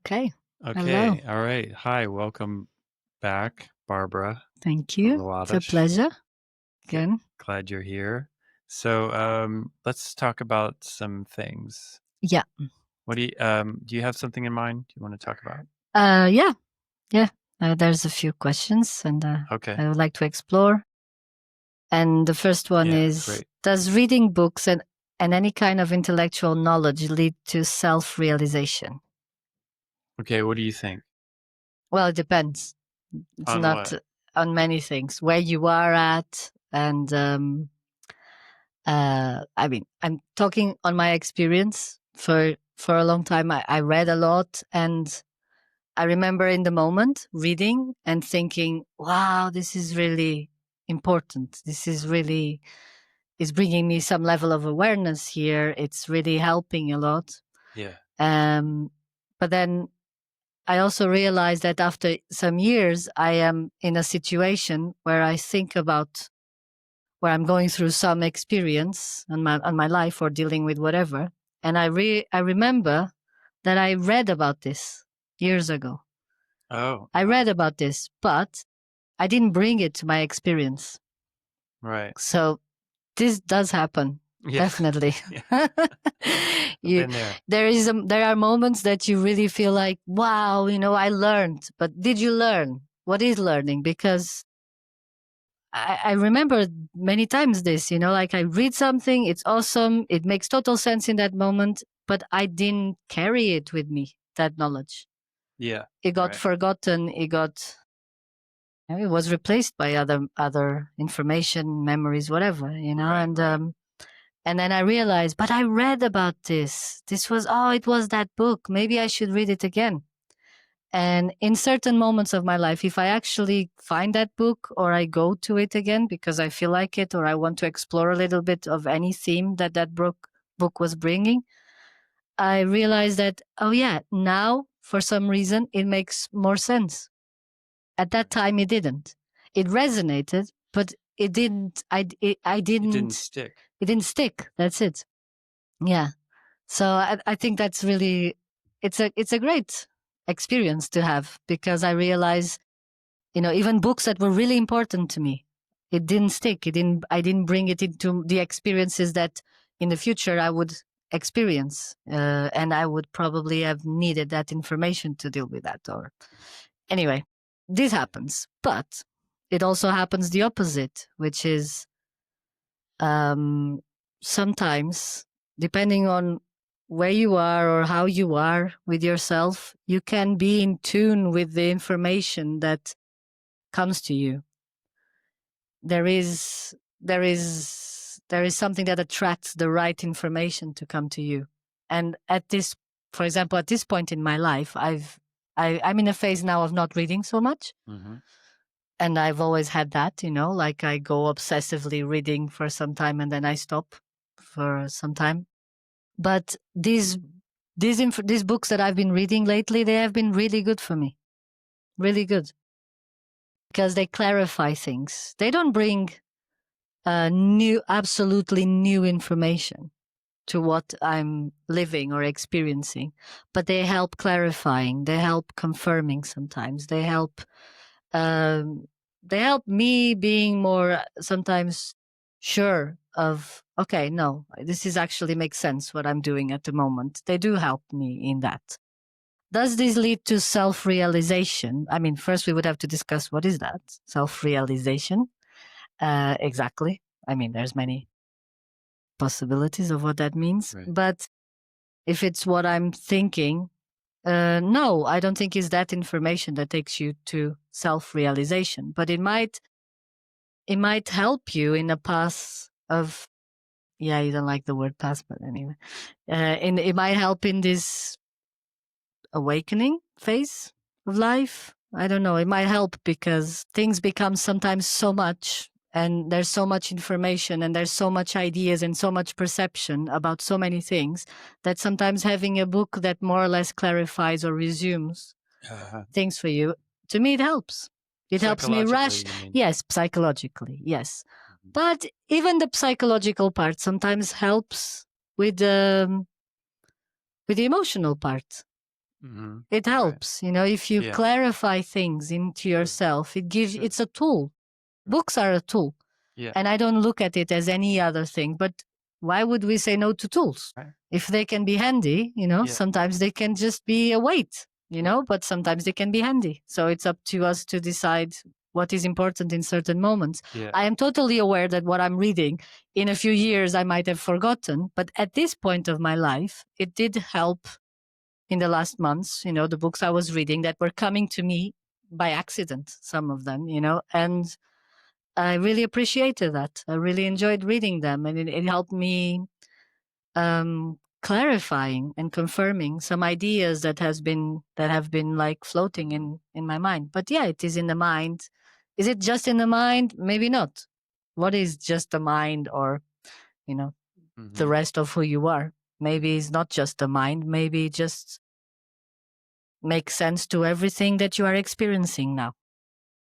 Okay. Hello. Okay. All right. Hi. Welcome back, Barbara. Thank you. It's a Vladish. pleasure. Again. Glad you're here. So let's talk about some things. Yeah. What do you have something in mind you want to talk about? Yeah. There's a few questions, and Okay. I would like to explore. And the first one is: great. does reading books and any kind of intellectual knowledge lead to self-realization? Okay. What do you think? Well, it depends. It's On not what? on many things. Where you are at, and I mean, I'm talking on my experience. For a long time, I read a lot, and I remember in the moment reading and thinking, wow, this is really important. This is bringing me some level of awareness here. It's really helping a lot. Yeah. But then I also realized that after some years, I am in a situation where I think about where I'm going through some experience on my life or dealing with whatever. And I remember that I read about this years ago. Oh. I read about this, but I didn't bring it to my experience. Right. So this does happen. Yeah. Definitely. Been there. There are moments that you really feel like, wow, I learned. But did you learn? What is learning? Because I remember many times this, like I read something, it's awesome, it makes total sense in that moment, but I didn't carry it with me, that knowledge. Yeah. It got forgotten, it was replaced by other information, memories, whatever, and then I realized, but I read about this. It was that book. Maybe I should read it again. And in certain moments of my life, if I actually find that book or I go to it again because I feel like it or I want to explore a little bit of any theme that book was bringing, I realize that, oh yeah, now for some reason it makes more sense. At that time it didn't. It resonated, but it didn't. It didn't stick. It didn't stick. That's it. Yeah. So I think that's really it's a great experience to have because I realize, even books that were really important to me, it didn't stick. I didn't bring it into the experiences that in the future I would experience, and I would probably have needed that information to deal with that. Or anyway, this happens, but it also happens the opposite, which is sometimes, depending on where you are or how you are with yourself, you can be in tune with the information that comes to you. There is something that attracts the right information to come to you. And for example, at this point in my life, I'm in a phase now of not reading so much. Mm-hmm. And I've always had that, like I go obsessively reading for some time and then I stop for some time. But these books that I've been reading lately, they have been really good for me. Really good. Because they clarify things. They don't bring absolutely new information to what I'm living or experiencing, but they help clarifying, they help confirming sometimes, they help me being more sometimes sure of, okay, no, this is actually makes sense what I'm doing at the moment. They do help me in that. Does this lead to self-realization? I mean, first we would have to discuss what is that self-realization exactly. I mean, there's many possibilities of what that means, but if it's what I'm thinking, no, I don't think it's that information that takes you to self-realization, but it might help you in a path of, yeah, you don't like the word path, but anyway, it might help in this awakening phase of life. I don't know. It might help because things become sometimes so much and there's so much information and there's so much ideas and so much perception about so many things that sometimes having a book that more or less clarifies or resumes things for you, to me, it helps. It helps me Yes, psychologically, yes. Mm-hmm. But even the psychological part sometimes helps with the emotional part. It Right. helps, if you Yeah. clarify things into yourself, it's a tool. Books are a tool. Yeah. And I don't look at it as any other thing. But why would we say no to tools? Right. If they can be handy, Yeah. sometimes they can just be a weight, but sometimes they can be handy. So it's up to us to decide what is important in certain moments. Yeah. I am totally aware that what I'm reading in a few years I might have forgotten, but at this point of my life, it did help in the last months, the books I was reading that were coming to me by accident, some of them, and I really appreciated that. I really enjoyed reading them, and it helped me clarifying and confirming some ideas that have been like floating in my mind. But yeah, it is in the mind. Is it just in the mind? Maybe not. What is just the mind, or the rest of who you are? Maybe it's not just the mind. Maybe it just makes sense to everything that you are experiencing now.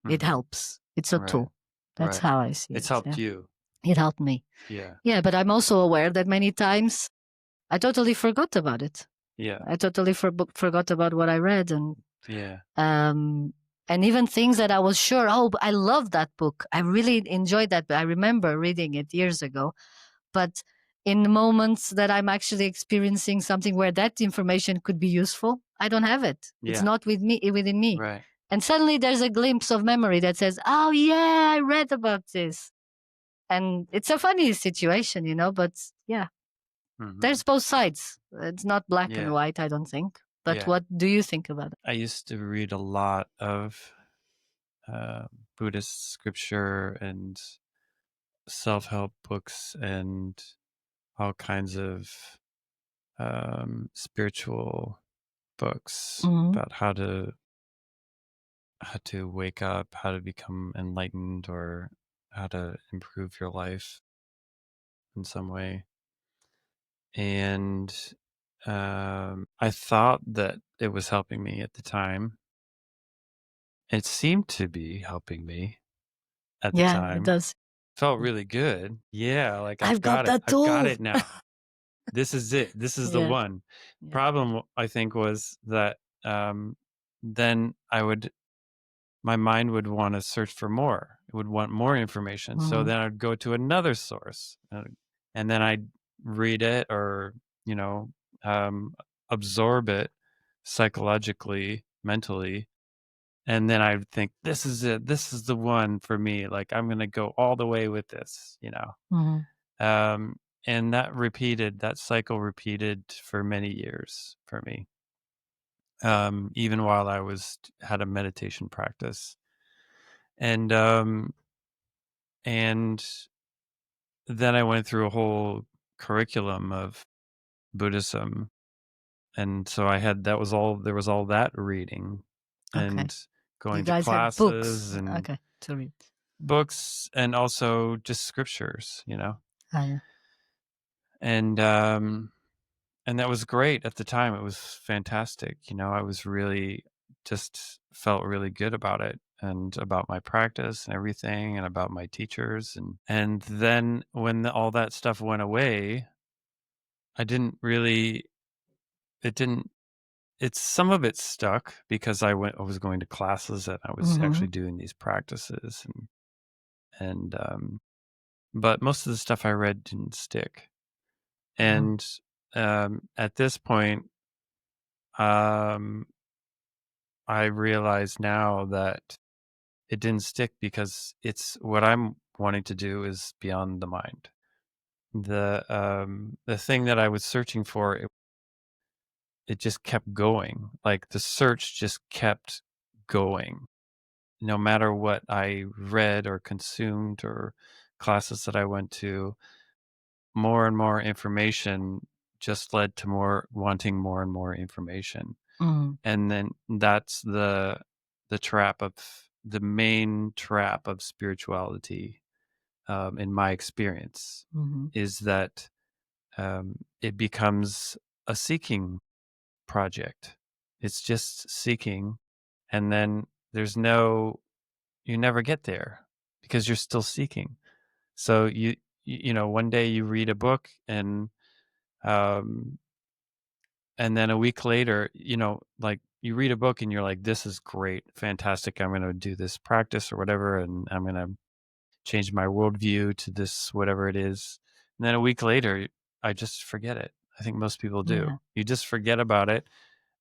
It helps. It's a Right. tool. That's Right. how I see it. It's helped you. It helped me. Yeah. Yeah, but I'm also aware that many times I totally forgot about it. Yeah. I totally forgot about what I read, Yeah. and even things that I was sure, I love that book. I really enjoyed that. But I remember reading it years ago. But in the moments that I'm actually experiencing something where that information could be useful, I don't have it. It's Yeah. not within me. Right. And suddenly there's a glimpse of memory that says, "Oh yeah, I read about this." And it's a funny situation, but yeah, there's both sides. It's not black and Yeah. white, I don't think. But Yeah. what do you think about it? I used to read a lot of Buddhist scripture and self-help books and all kinds of spiritual books Mhm. about how to wake up, how to become enlightened, or how to improve your life in some way. And I thought that it was helping me at the time. It seemed to be helping me at the Yeah, it time. does. Felt really good. Yeah, like I've got that I've got tool. it now. This is it. This is the Yeah. one. Yeah. Problem, I think, was that then my mind would want to search for more. It would want more information. So Mhm. then I'd go to another source, and then I'd read it, or you know um, absorb it psychologically, mentally, and then I'd think, this is it. This is the one for me. Like, I'm gonna go all the way with this. Mhm. Um, and that cycle repeated for many years for me. Even while I had a meditation practice. And and then I went through a whole curriculum of Buddhism, and so there was all that reading Okay. and You going to guys had books. classes and Okay, to read. books, and also just scriptures, Ah, yeah. and that was great at the time. It was fantastic. I was really just felt really good about it, and about my practice and everything, and about my teachers. And then when all that stuff went away, I didn't really, it didn't, it's some of it stuck because I was going to classes and I was actually Mhm. doing these practices, and but most of the stuff I read didn't stick. Mhm. And at this point, um, I realize now that it didn't stick because it's what I'm wanting to do is beyond the mind. The thing that I was searching for, it just kept going. Like, the search just kept going. No matter what I read or consumed or classes that I went to, more and more information just led to wanting more and more information. Mhm. And then that's the main trap of spirituality, in my experience, Mhm. is that it becomes a seeking project. It's just seeking, and then you never get there because you're still seeking. So one day you read a book, um, and then a week later, like you read a book and you're like, this is great, fantastic. I'm going to do this practice or whatever, and I'm going to change my worldview to this, whatever it is. And then a week later, I just forget it. I think most people do. Yeah. You just forget about it,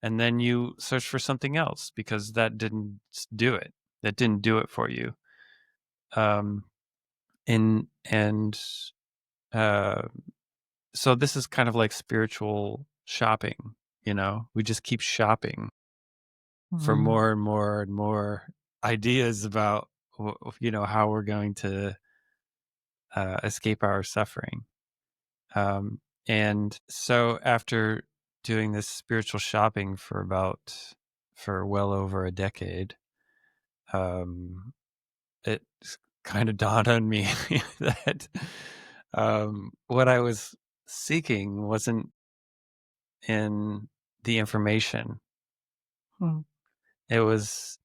and then you search for something else because that didn't do it. That didn't do it for you. Um, and uh, so this is kind of like spiritual shopping. We just keep shopping for Mhm. more and more and more ideas about how we're going to escape our suffering. And so after doing this spiritual shopping for well over a decade, um, it kind of dawned on me that what I was seeking wasn't in the information. Mm. It was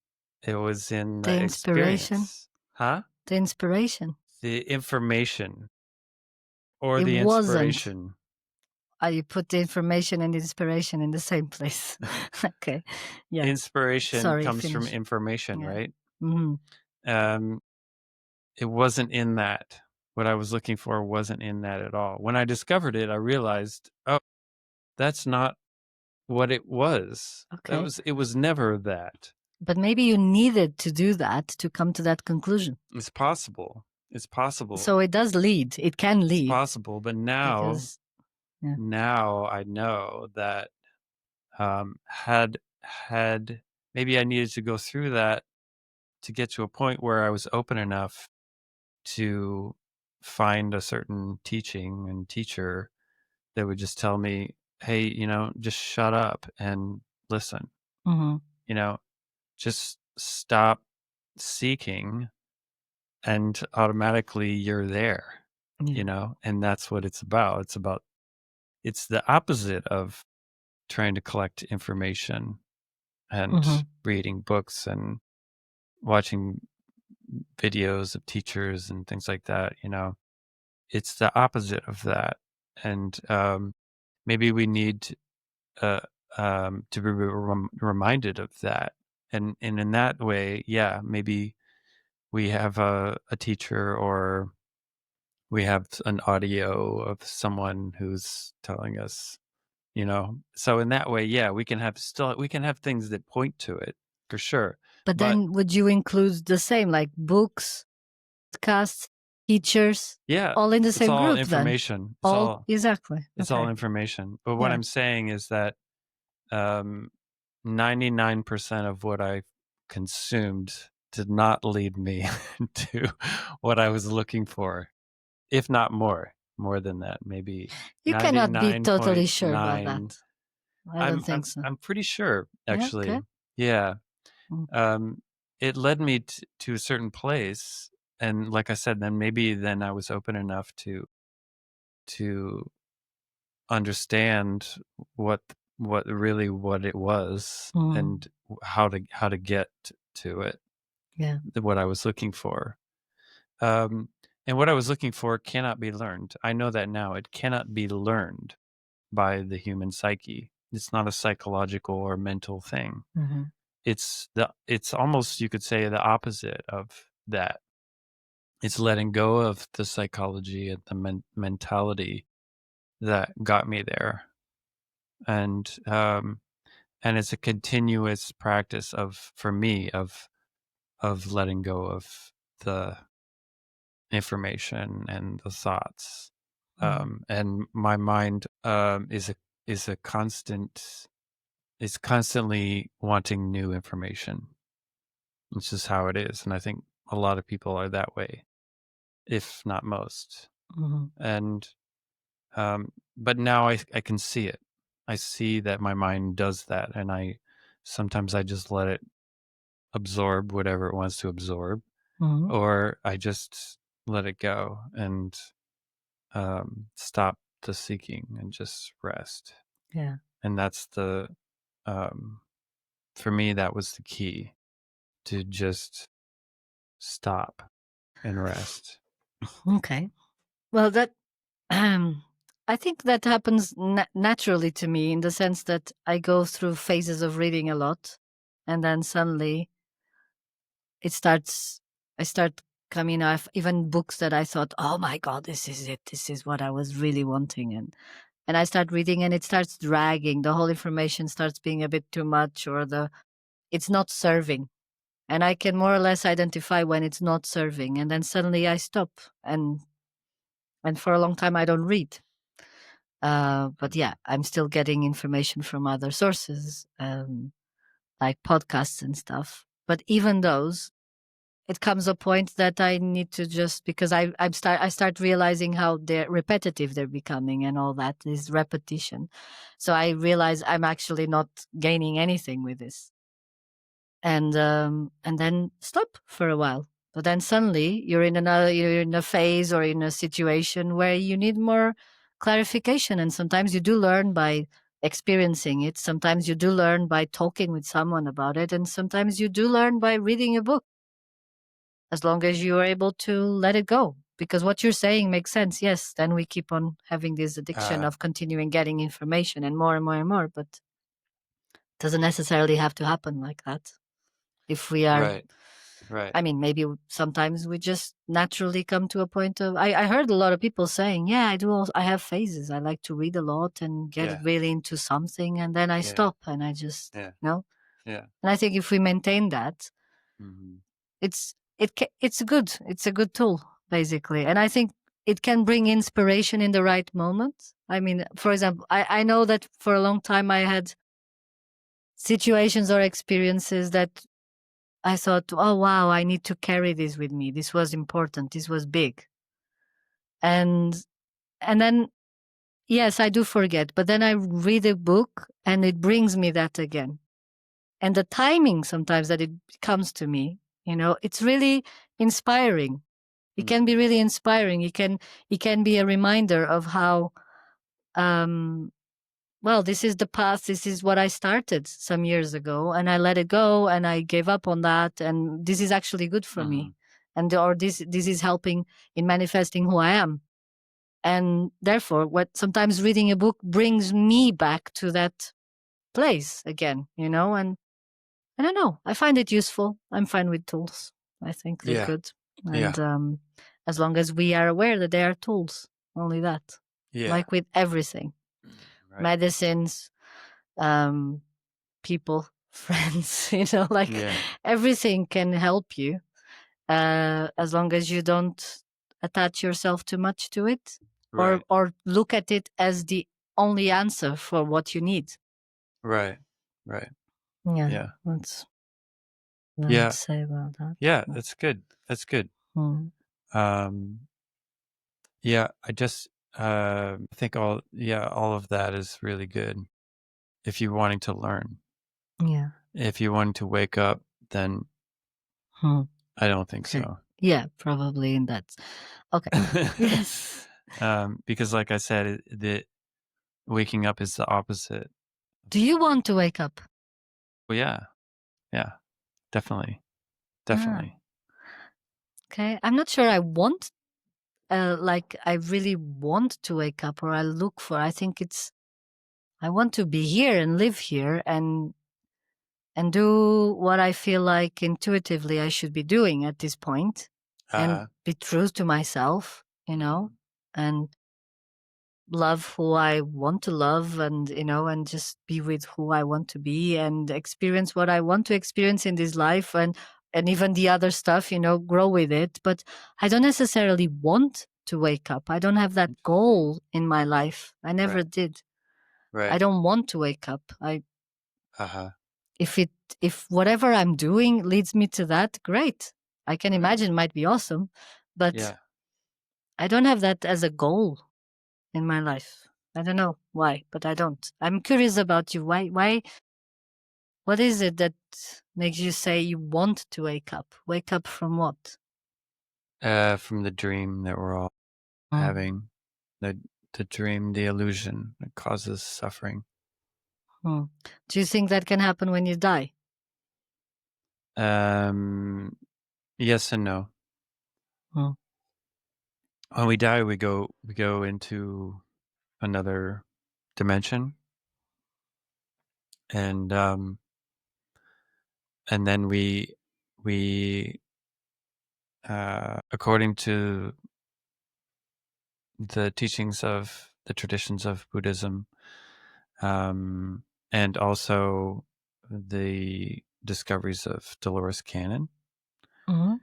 in The the inspiration. experience. Huh? The inspiration. The information or It the wasn't. inspiration. You put the information and the inspiration in the same place. Okay. Yeah. Inspiration Sorry, comes from finish. information, Yeah. right? Hmm. Um, it wasn't in that. What I was looking for wasn't in that at all. When I discovered it, I realized, oh, that's not what it was. Okay. It was never that. But maybe you needed to do that to come to that conclusion. It's possible. It's possible. So it does lead. It can It's lead possible. But now, because, yeah. now I know that had maybe I needed to go through that to get to a point where I was open enough to find a certain teaching and teacher that would just tell me, hey, just shut up and listen. Hmm. You know, just stop seeking and automatically you're there, Yeah. and that's what it's about. It's the opposite of trying to collect information and Hmm. reading books and watching videos of teachers and things like that. It's the opposite of that. And maybe we need uh, to be reminded of that. And in that way, yeah, maybe we have a teacher or we have an audio of someone who's telling us. So in that way, yeah, we can have things that point to it for sure. But But then would you include the same, like books, podcasts, teachers, yeah, all in the it's same all group then? information. All exactly. It's all Okay. information. But what Yeah. I'm saying is that um, 99% of what I consumed did not lead me to what I was looking for, if not more than that, maybe You cannot be totally sure about that. 99.9. I don't think so. I'm pretty sure, Yeah. actually. Okay. Yeah. Mm. It led me to a certain place, and like I said, then I was open enough to understand what what it was Mm. and how to get to it, Yeah. what I was looking for. Um, and what I was looking for cannot be learned. I know that now. It cannot be learned by the human psyche. It's not a psychological or mental thing. Hmm. It's almost, you could say, the opposite of that. It's letting go of the psychology and the mentality that got me there. And it's a continuous practice for me of letting go of the information and the thoughts. Mm. And my mind is a constant is constantly wanting new information. It's just how it is, and I think a lot of people are that way, if not most. Hmm. And but now I can see it. I see that my mind does that, and sometimes I just let it absorb whatever it wants to absorb, Hmm. or I just let it go and stop the seeking and just rest. Yeah. And that's um, for me, that was the key, to just stop and rest. Okay. Well, that I think that happens naturally to me, in the sense that I go through phases of reading a lot, and then suddenly it starts. I start coming off even books that I thought, oh my god, this is it. This is what I was really wanting, and I start reading, and it starts dragging. The whole information starts being a bit too much, or it's not serving, and I can more or less identify when it's not serving, and then suddenly I stop, and for a long time I don't read. But yeah, I'm still getting information from other sources, like podcasts and stuff. But even those, it comes a point that I need to just, because I start realizing how they're repetitive they're becoming, and all that is repetition. So I realize I'm actually not gaining anything with this, and then stop for a while. But then suddenly you're in a phase or in a situation where you need more clarification, and sometimes you do learn by experiencing it, sometimes you do learn by talking with someone about it, and sometimes you do learn by reading a book, as long as you are able to let it go, because what you're saying makes sense. Yes, then we keep on having this addiction of continuing getting information and more and more and more, but it doesn't necessarily have to happen like that. If we are, right. I mean, maybe sometimes we just naturally come to a point of. I heard a lot of people saying, "Yeah, I do. I have phases. I like to read a lot and get Yeah. really into something, and then I Yeah. stop, and I just, Yeah. And I think if we maintain that, Mm-hmm. it's good. It's a good tool, basically, and I think it can bring inspiration in the right moment. I mean, for example, I know that for a long time I had situations or experiences that I thought, oh wow, I need to carry this with me. This was important. This was big. And then yes, I do forget, but then I read a book and it brings me that again. And the timing sometimes that it comes to me, it's really inspiring. It can be really inspiring. It can be a reminder of how um well, this is the past. This is what I started some years ago, and I let it go, and I gave up on that. And this is actually good for me, or this is helping in manifesting who I am. And therefore, what sometimes reading a book brings me back to that place again, And I don't know. I find it useful. I'm fine with tools. I think they're Yeah. good, Yeah. and as long as we are aware that they are tools, only that. Yeah. Like with everything, Right. medicines, people, friends, Yeah. everything can help you, as long as you don't attach yourself too much to it, Right. or look at it as the only answer for what you need. Right. Right. Yeah, Yeah. that's what I would Yeah. say about that. Yeah. That's good. That's good. Mm. Yeah. I just think all of that is really good. If you're wanting to learn, Yeah. if you're wanting to wake up, then Hmm. I don't think Okay. so. Yeah, probably in that. Okay. Yes. Because, like I said, the waking up is the opposite. Do you want to wake up? Well, yeah, definitely, Ah, definitely. okay. I'm not sure I want, like, I really want to wake up, or I look for. I think I want to be here and live here, and do what I feel like intuitively I should be doing at this point, and be true to myself, and love who I want to love, and just be with who I want to be, and experience what I want to experience in this life, and even the other stuff, grow with it. But I don't necessarily want to wake up. I don't have that goal in my life. I never did. I don't want to wake up. If whatever I'm doing leads me to that, great. I can imagine it might be awesome, but I don't have that as a goal in my life. I don't know why, but I don't. I'm curious about you. Why, what is it that makes you say you want to wake up? Wake up from what? From the dream that we're all having, the dream, the illusion that causes suffering. Do you think that can happen when you die? Yes and no. When we die, we go into another dimension, and then we according to the teachings of the traditions of Buddhism, and also the discoveries of Dolores Cannon, Mm-hmm.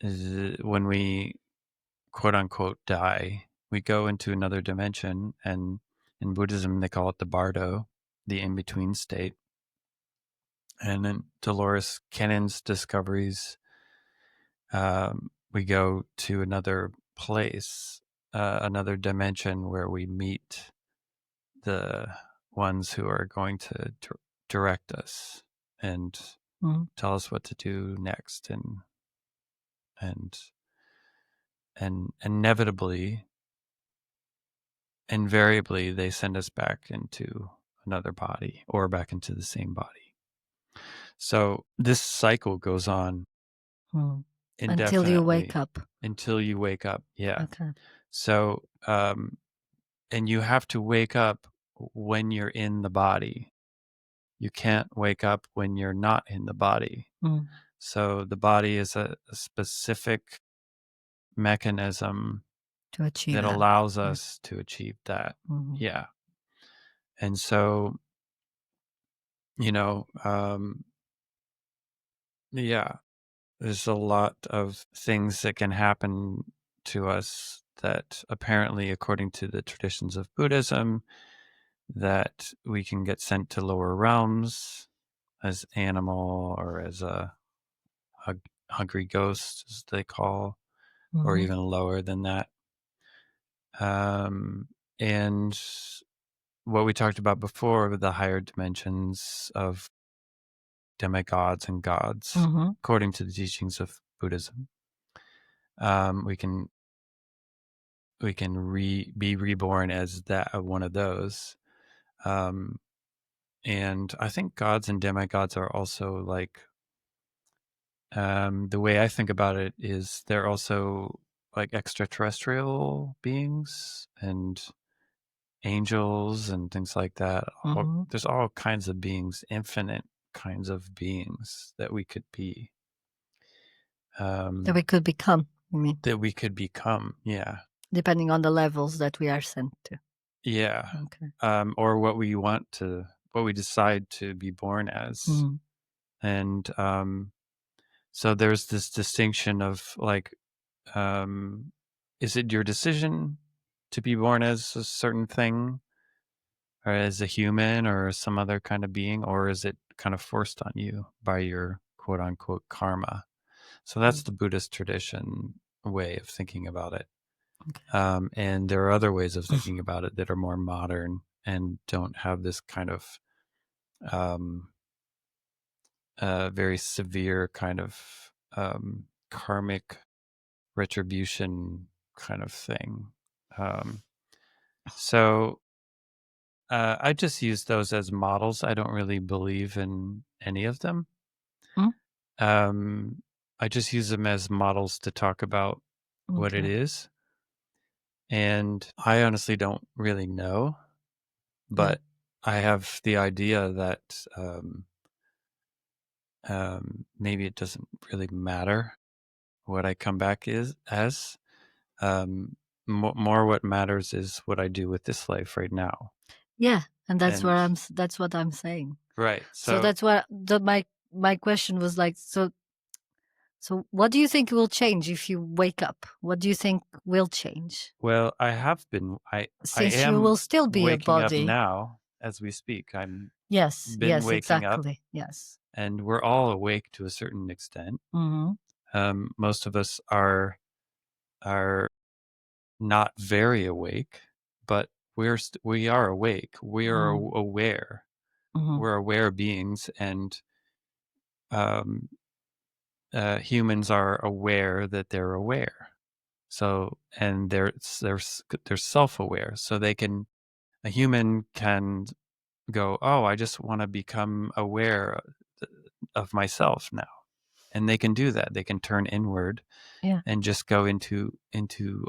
is when we quote unquote die, we go into another dimension, and in Buddhism they call it the bardo, the in-between state. And in Dolores Cannon's discoveries, we go to another place, another dimension where we meet the ones who are going to direct us and Mm-hmm. tell us what to do next, and inevitably, invariably, they send us back into another body or back into the same body. So this cycle goes on Mm. Until you wake indefinitely up. until you wake up. Yeah. Okay. So, and you have to wake up when you're in the body. You can't wake up when you're not in the body. Mm. So the body is a specific mechanism To achieve that that. allows Yeah. us to achieve that. Mm-hmm. Yeah. And so, yeah, there's a lot of things that can happen to us that apparently, according to the traditions of Buddhism, that we can get sent to lower realms as animal or as a hungry ghost, as they call, or Mm-hmm. even lower than that. And what we talked about before, the higher dimensions of demigods and gods, Mm-hmm. according to the teachings of Buddhism, we can be reborn as that one of those. And I think gods and demigods are also like, the way I think about it is they're also like extraterrestrial beings and angels and things like that. Mm-hmm. There's all kinds of beings, infinite kinds of beings that we could be. That we could become, you mean, That we could become. Yeah. depending on the levels that we are sent to. Yeah. Okay. Or what we decide to be born as. Mm. And so there's this distinction of like, is it your decision to be born as a certain thing, or as a human or some other kind of being, or is it kind of forced on you by your quote unquote karma? So that's the Buddhist tradition way of thinking about it. Okay. And there are other ways of thinking about it that are more modern and don't have this kind of very severe kind of karmic retribution kind of thing. So I just use those as models. I don't really believe in any of them. Mm? I just use them as models to talk about what it Okay. is. And I honestly don't really know, but I have the idea that maybe it doesn't really matter what I come back is as. More what matters is what I do with this life right now. Yeah, and that's And where that's what I'm saying. right. So So, that's what my question was like, so what do you think will change if you wake up? What do you think will change? well, I Since you will am still be a waking up body. now as we speak. I'm Yes, been yes, waking up, exactly. Yes. and we're all awake to a certain extent. Mm-hmm. Most of us are not very awake, but we are awake. We are aware. Mm-hmm. We're aware beings, and um, humans are aware that they're aware. So, and they're self-aware. So a human can go, oh, I just want to become aware of myself now, and they can do that. They can turn inward Yeah. and just go into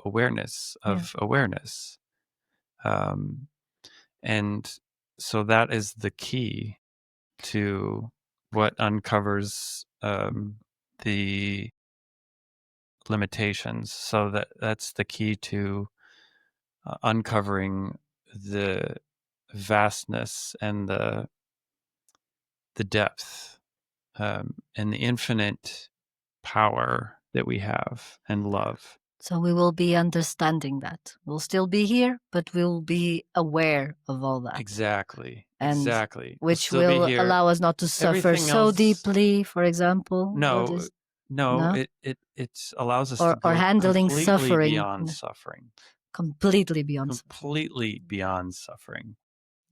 awareness Yeah. of awareness. And so that is the key to what uncovers the limitations. So that's the key to uncovering the vastness and the depth and the infinite power that we have and love. So we will be understanding that. We'll still be here, but we'll be aware of all that. Exactly. And exactly. We'll which still be will here. allow us not to suffer Everything so else, deeply, for example. no, No? it allows us Or to go handling completely suffering. beyond suffering. Completely beyond suffering. Completely beyond suffering.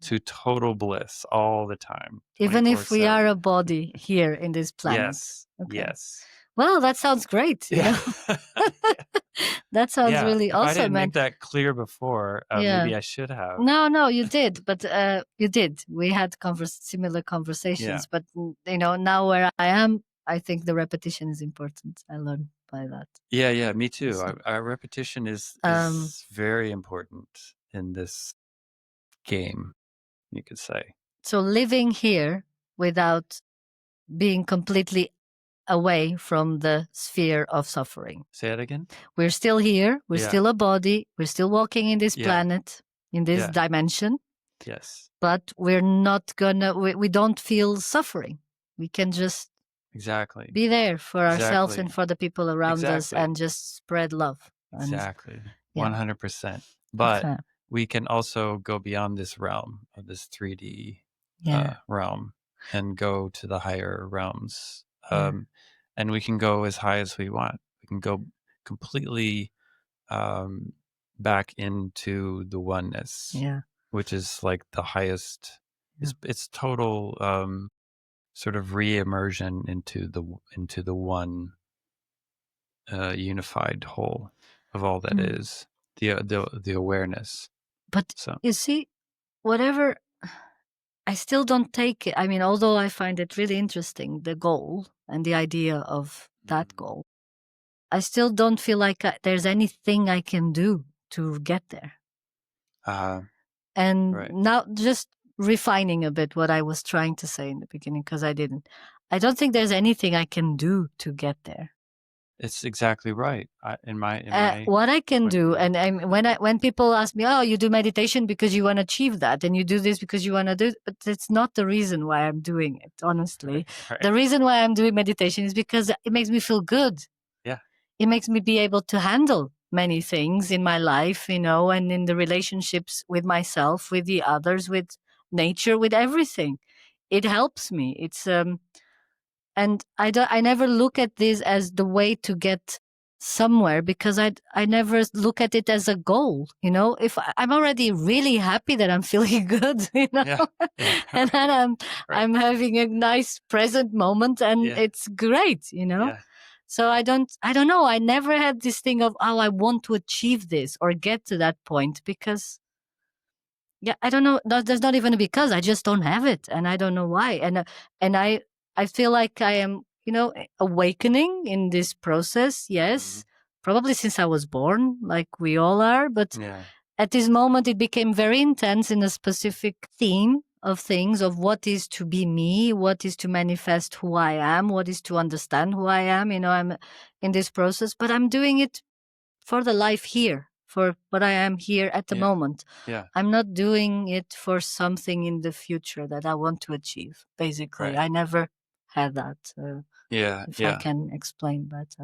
To total bliss all the time. Even if we are 24/7. a body here in this planet. Yes. Okay. Yes. Well, that sounds great. You Yeah. know? That sounds really If I didn't awesome. make that clear before, maybe I should have. No, you did, but you did. We had similar conversations, Yeah. but you know, now where I am, I think the repetition is important. I learned by that. Yeah, me too. So, Our repetition is very important in this game, you could say. So living here without being completely away from the sphere of suffering. Say it again. We're still here. We're Yeah. still a body. We're still walking in this Yeah. planet, in this Yeah. dimension. Yes. But we're not gonna, we don't feel suffering. We can just Exactly. be there for ourselves Exactly. and for the people around us Exactly. and just spread love. Exactly. Yeah. 100%. But Okay. we can also go beyond this realm of this 3D realm and go to the higher realms. And we can go as high as we want. We can go completely back into the oneness, which is like the highest. It's total sort of re-immersion into the one unified whole of all that is the awareness. But you see, whatever, I still don't take it. I mean, although I find it really interesting, the goal and the idea of that goal, I still don't feel like there's anything I can do to get there. And now just refining a bit what I was trying to say in the beginning, because I didn't. I don't think there's anything I can do to get there. It's exactly right. In my what I can do, and when people ask me, "Oh, you do meditation because you want to achieve that, and you do this because you want to do," it, but it's not the reason why I'm doing it. Honestly, the reason why I'm doing meditation is because it makes me feel good. Yeah, it makes me be able to handle many things in my life, you know, and in the relationships with myself, with the others, with nature, with everything. It helps me. It's and I never look at this as the way to get somewhere, because I never look at it as a goal, you know. If I'm already really happy that I'm feeling good, you know, and then I'm having a nice present moment, and it's great, you know. So I don't know. I never had this thing of, oh, I want to achieve this or get to that point, because I don't know. There's not even a because. I just don't have it, and I don't know why. And I feel like I am, you know, awakening in this process. Yes, probably since I was born, like we all are. But at this moment, it became very intense in a specific theme of things, of what is to be me, what is to manifest who I am, what is to understand who I am. You know, I'm in this process, but I'm doing it for the life here, for what I am here at the moment. I'm not doing it for something in the future that I want to achieve, basically. I never had that. If I can explain, but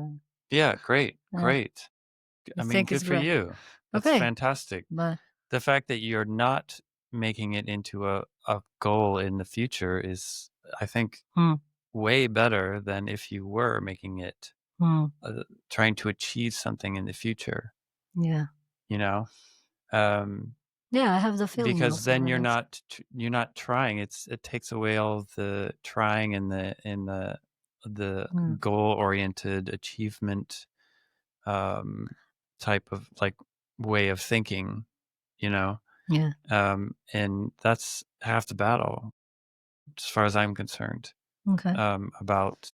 great. I mean, good for you. That's fantastic. But the fact that you're not making it into a goal in the future is, I think, way better than if you were making it trying to achieve something in the future. Yeah. You know? I have the feeling, because then you're not trying. It takes away all the trying and the goal-oriented achievement type of like way of thinking, you know. And that's half the battle, as far as I'm concerned. About,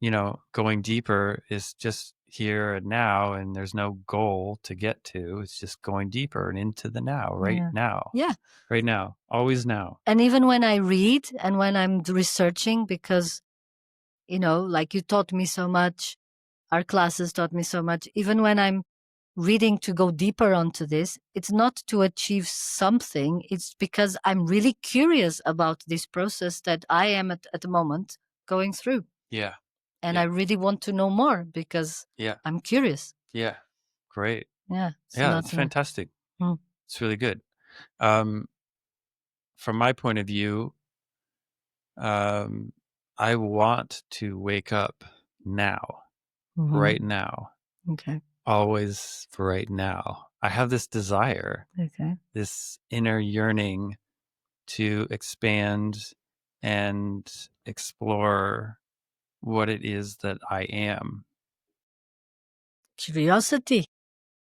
you know, going deeper is just here and now, and there's no goal to get to. It's just going deeper and into the now, right now. Yeah. Right now. Always now. And even when I read and when I'm researching, because, like you taught me so much, our classes taught me so much, even when I'm reading to go deeper onto this, it's not to achieve something. It's because I'm really curious about this process that I am at the moment going through. Yeah. And Yeah. I really want to know more because I'm curious. Yeah. Great. Yeah. It's fantastic. It's really good. From my point of view, I want to wake up now, right now. Okay. Always right now. I have this desire, this inner yearning to expand and explore what it is that I am. Curiosity.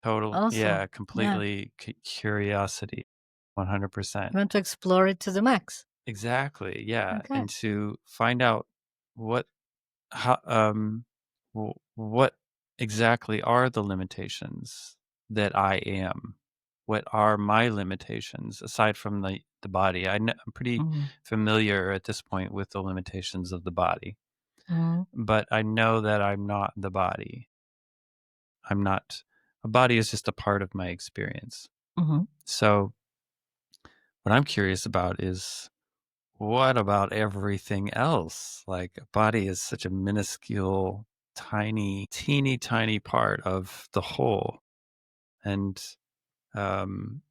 Total, Also, completely curiosity, 100%. You want to explore it to the max. Exactly, yeah, Okay. and to find out what exactly are the limitations that I am. What are my limitations aside from the body? I'm pretty familiar at this point with the limitations of the body, but I know that I'm not the body. I'm not. A body is just a part of my experience. So what I'm curious about is, what about everything else? Like, a body is such a minuscule, tiny, teeny tiny part of the whole. And I'm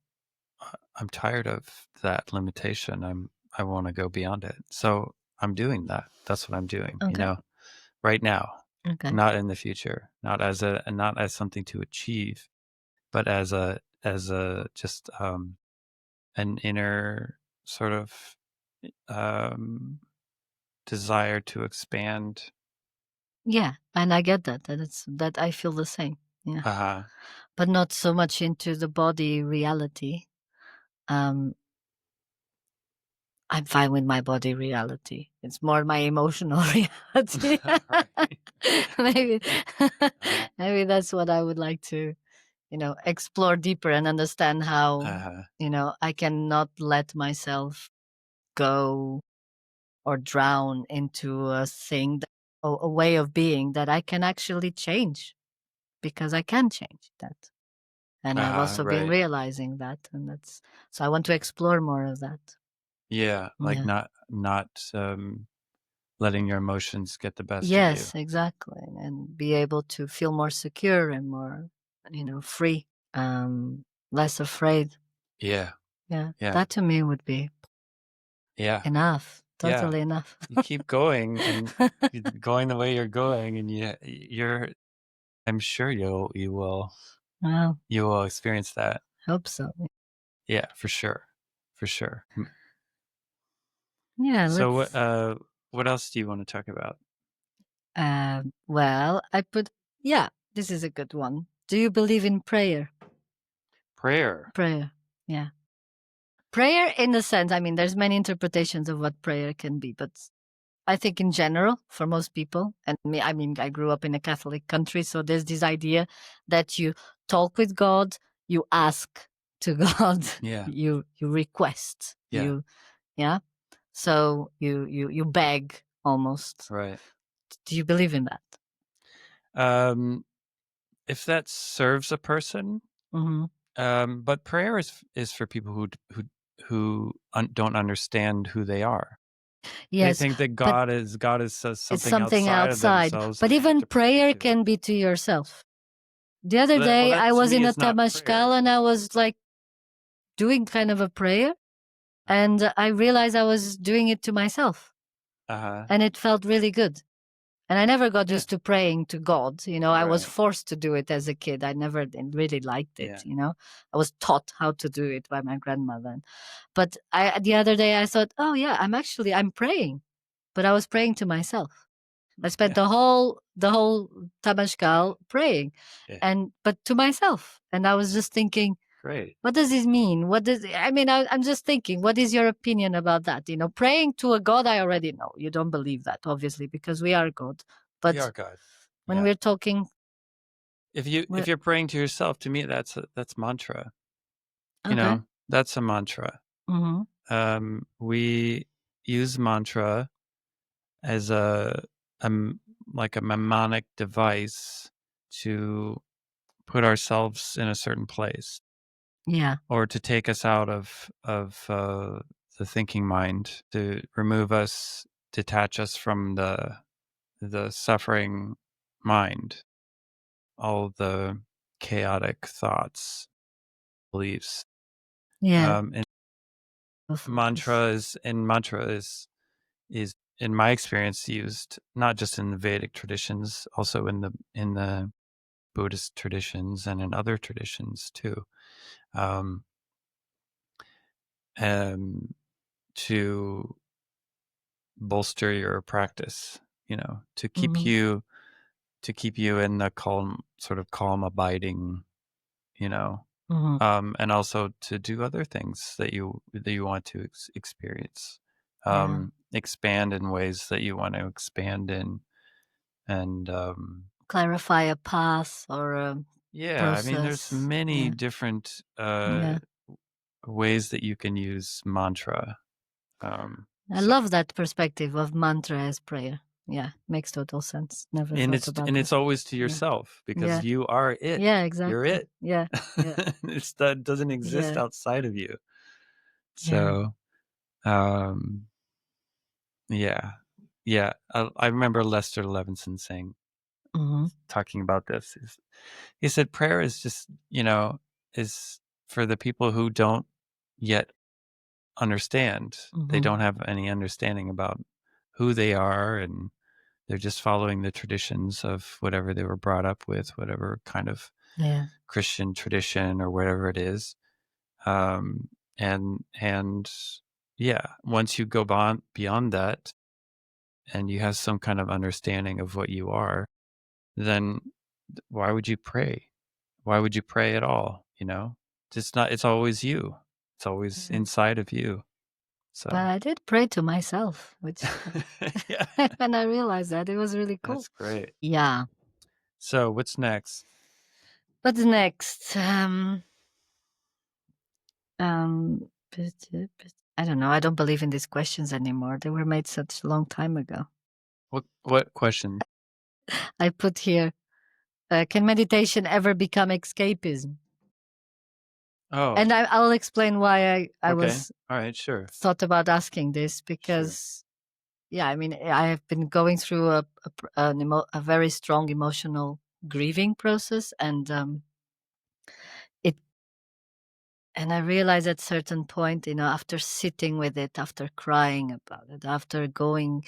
tired of that limitation. I want to go beyond it. So I'm doing that. That's what I'm doing, right now. Okay. Not in the future, not as something to achieve, but as just an inner sort of desire to expand. Yeah, and I get that. That I feel the same. Yeah. But not so much into the body reality. I'm fine with my body reality. It's more my emotional reality. maybe maybe that's what I would like to, explore deeper and understand how, I cannot let myself go or drown into a thing, a way of being that I can actually change, because I can change that. And I've also been realizing that, and so I want to explore more of that. Yeah, like not letting your emotions get the best of you. Yes, exactly. And be able to feel more secure and more, free, less afraid. Yeah. Yeah. Yeah. That to me would be enough. Totally enough. You keep going and going the way you're going, and you're I'm sure you will Well, you will experience that. hope so. Yeah, for sure. For sure. Yeah. So what else do you want to talk about? Well, this is a good one. Do you believe in prayer? Prayer. Yeah. Prayer, in a sense, I mean, there's many interpretations of what prayer can be, but I think in general, for most people, and me, I mean, I grew up in a Catholic country, so there's this idea that you talk with God, you ask to God, you request, so you beg almost. Right. Do you believe in that? If that serves a person, but prayer is for people who don't understand who they are. They Yes, think that God is it's something outside of themselves. But even prayer can be to yourself. The other day, I was in a Tamashkal and I was like doing kind of a prayer, and I realized I was doing it to myself, and it felt really good. And I never got used to praying to God. I was forced to do it as a kid. I never really liked it. I was taught how to do it by my grandmother. But the other day I thought, oh yeah, I'm praying, but I was praying to myself. I spent the whole Tamashkal praying, but to myself. And I was just thinking, great. What does this mean? I'm just thinking, what is your opinion about that? Praying to a God, I already know. You don't believe that, obviously, because we are God. But we are God. when we're talking if you're praying to yourself, to me that's mantra. Okay. That's a mantra. We use mantra as like a mnemonic device to put ourselves in a certain place, Yeah. or to take us out of the thinking mind, to remove us, detach us from the suffering mind, all the chaotic thoughts, beliefs. Yeah. And The focus. mantra is in my experience used not just in the Vedic traditions, also in the Buddhist traditions and in other traditions too, um, um, to bolster your practice. To keep Mhm. you in the calm abiding. You know, Mhm. and also to do other things that you want to experience, Yeah. expand in ways that you want to expand in, and Clarify a path or a yeah, I mean, there's process. many Yeah. different Yeah. ways that you can use mantra. I So, love that perspective of mantra as prayer. Yeah, makes total sense. Never and thought about that. it's always to Yeah. yourself, because Yeah. you are it. Yeah, You're exactly. it. Yeah. Yeah. That doesn't exist Yeah. outside of you. Yeah. So, um, yeah, yeah. I remember Lester Levinson Mhm. talking about this. He said prayer is just, is for the people who don't yet understand. They Mhm. don't have any understanding about who they are, and they're just following the traditions of whatever they were brought up with, whatever kind of Yeah. Christian tradition or whatever it is. And yeah, once you go beyond that, and you have some kind of understanding of what you are, then why would you pray? Why would you pray at all? It's always you. It's always Yeah. inside of you. But So I did pray to myself, which yeah, when I realized that, it was really cool. that's great. Yeah. So what's next? What's next? I don't know. I don't believe in these questions anymore. They were made such a long time ago. What question? I put here, can meditation ever become escapism? Oh, And I'll explain why I okay. was All right, sure. thought about asking this Sure. because, yeah, I mean, I have been going through a very strong emotional grieving process, and it and I realized at certain point, after sitting with it, after crying about it, after going,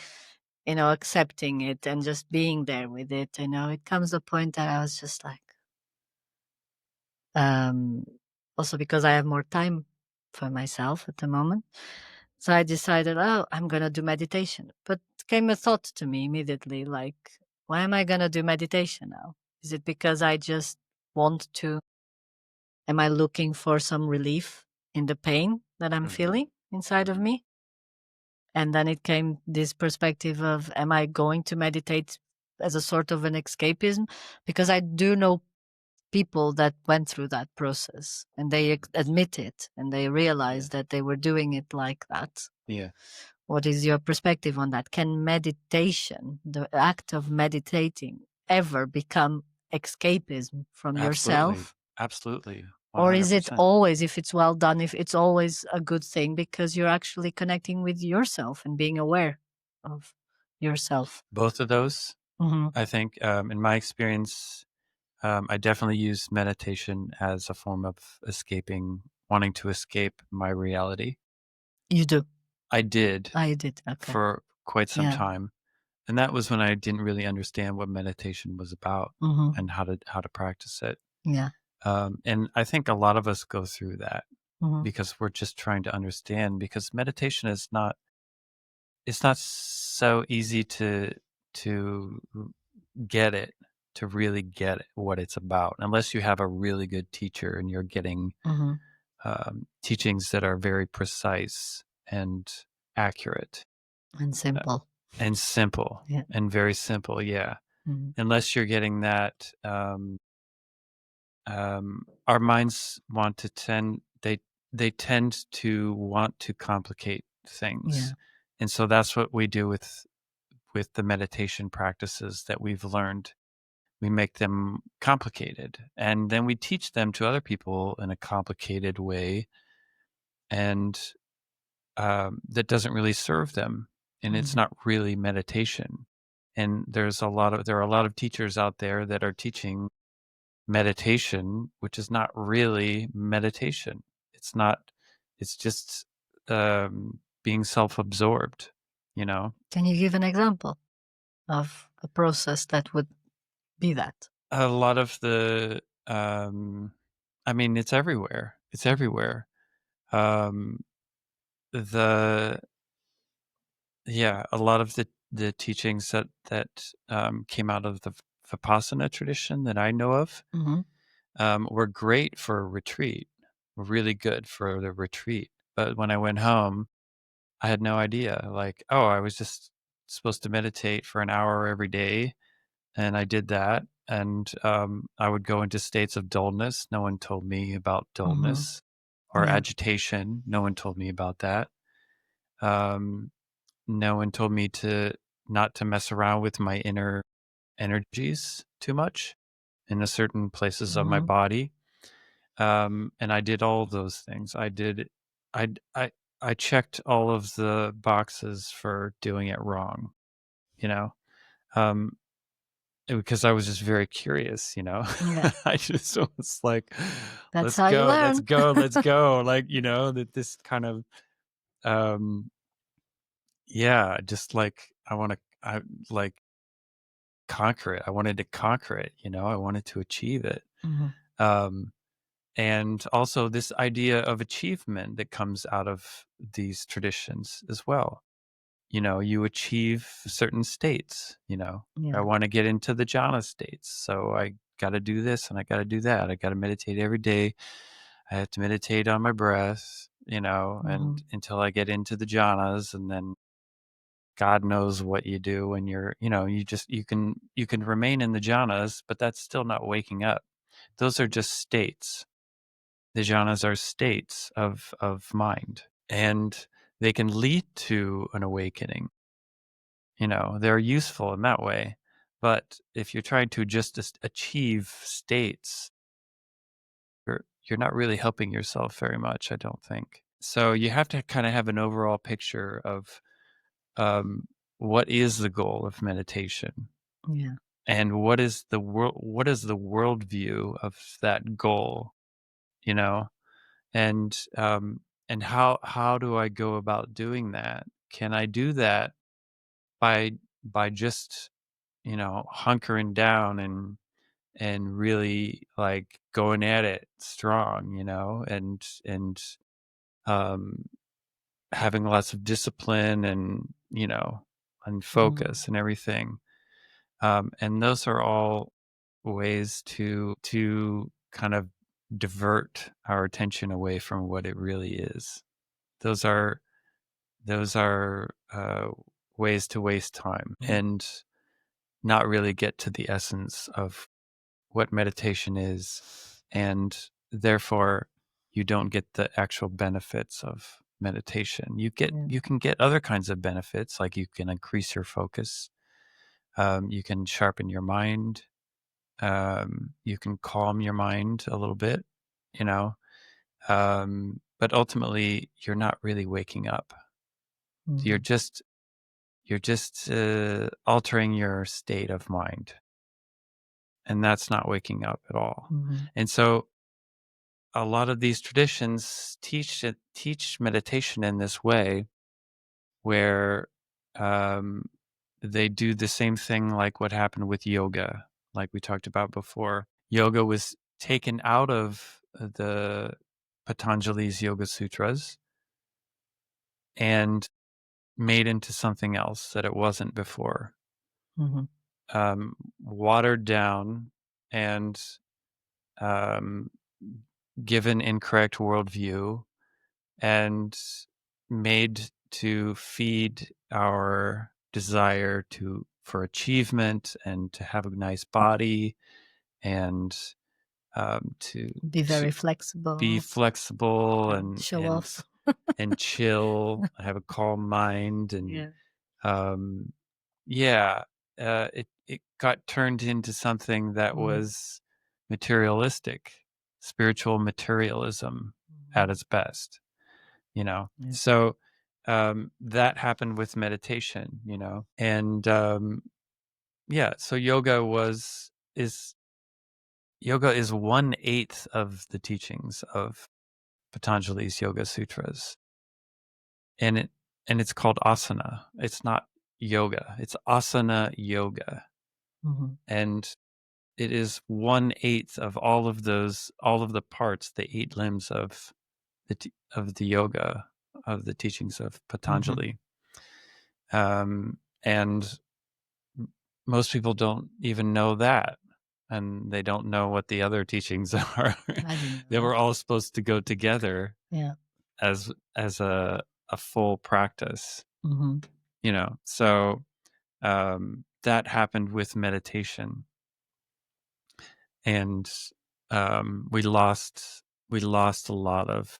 accepting it and just being there with it, it comes a point that I was just like, um, also because I have more time for myself at the moment. So I decided, oh, I'm going to do meditation. But came a thought to me immediately, like, why am I going to do meditation now? Is it because I just want to? Am I looking for some relief in the pain that I'm Hmm. feeling inside of Hmm. me? And then it came this perspective of, am I going to meditate as a sort of an escapism? Because I do know people that went through that process and they admit it and they Yeah. realize that they were doing it like that. Yeah. What is your perspective on that? Can meditation, the act of meditating, ever become escapism from Absolutely. yourself? Absolutely. Or is it 100%. always, if it's well done, if it's always a good thing because you're actually connecting with yourself and being aware of yourself? Both of those, Hmm. I think, in my experience, I definitely use meditation as a form of wanting to escape my reality. You do. I did I did. Okay. for quite some Yeah. time. And that was when I didn't really understand what meditation was about Hmm. and how to practice it. Yeah. And I think a lot of us go through that Hmm. because we're just trying to understand, because meditation is not it's not so easy to get it, to really get it, what it's about, unless you have a really good teacher and you're getting Hmm. teachings that are very precise and accurate, And uh, simple. and simple, Yeah. and very simple. Yeah. Hmm. Unless you're getting that. our minds want to they tend to want to complicate things, Yeah. and so that's what we do with the meditation practices that we've learned. We make them complicated, and then we teach them to other people in a complicated way, and that doesn't really serve them, and it's Mhm. not really meditation. And there are a lot of teachers out there that are teaching meditation, which is not really meditation. It's not. It's just being self-absorbed. You know, Can you give an example of a process that would be that? a lot of the. I mean, it's everywhere. It's everywhere. Um, the Yeah, a lot of the teachings that came out of the Vipassana tradition that I know of Mhm. were great for a retreat, were really good for the retreat. But when I went home, I had no idea. Like, oh, I was just supposed to meditate for an hour every day, and I did that. And I would go into states of dullness. No one told me about Mhm. dullness or Yeah. agitation. No one told me about that. Um, No one told me to not to mess around with my inner energies too much in the certain places of my Mhm. body. And I did all of those things. I, I, I checked all of the boxes for doing it wrong, you know, um, because I was just very curious, you know. Yeah. I just was like, That's let's how you go, let's learn. go, let's go. Like, you know, that this kind of, um, yeah, just like I like conquer it. I wanted to conquer it, you know, I wanted to achieve it. Mhm. Um, and also this idea of achievement that comes out of these traditions as well. You know, you achieve certain states, you know. I Yeah. want to get into the jhana states. So I got to do this and I got to do that. I got to meditate every day. I have to meditate on my breath, you know, and Mhm. until I get into the jhanas, and then God knows what you do when you're, you know, you can remain in the jhanas, but that's still not waking up. Those are just states. The jhanas are states of mind, and they can lead to an awakening. You know, they're useful in that way. But if you're trying to just achieve states, you're not really helping yourself very much, I don't think. So you have to kind of have an overall picture of um, what is the goal of meditation, Yeah. and what is the worldview of that goal, you know, and how do I go about doing that? Can I do that by just, you know, hunkering down and really like going at it strong, you know, and um having lots of discipline and, you know, and Mhm. focus and everything. And those are all ways to kind of divert our attention away from what it really is. Those are those are ways to waste time Mhm. and not really get to the essence of what meditation is, and therefore you don't get the actual benefits of meditation. Yeah. You can get other kinds of benefits, like you can increase your focus, you can sharpen your mind, you can calm your mind a little bit, you know, but ultimately you're not really waking up. You're Mhm. just altering your state of mind, and that's not waking up at all. Mhm. And so a lot of these traditions teach meditation in this way, where um, they do the same thing like what happened with yoga, like we talked about before. Yoga was taken out of the Patanjali's Yoga Sutras and made into something else that it wasn't before, Mhm. watered down and um, given incorrect worldview and made to feed our desire to for achievement and to have a nice body and to Be very flexible. be flexible Show off. and chill, have a calm mind, and Yeah. it got turned into something that was materialistic, spiritual materialism at its best, Yeah. So that happened with meditation, and so yoga is 1/8 of the teachings of Patanjali's Yoga Sutras, and it's called asana. It's not yoga. It's asana yoga, and it is 1/8 of all of the parts, the 8 limbs of the yoga, of the teachings of Patanjali. And most people don't even know that, and they don't know what the other teachings are. They were all supposed to go together, as a full practice, So that happened with meditation, and we lost a lot of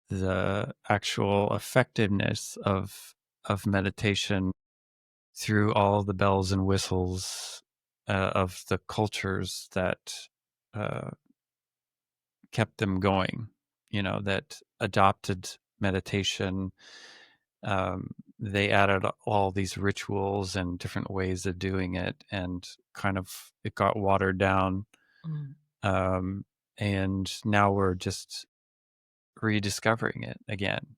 the actual effectiveness of meditation through all the bells and whistles of the cultures that kept them going, that adopted meditation. They added all these rituals and different ways of doing it, and kind of it got watered down. And now we're just rediscovering it again,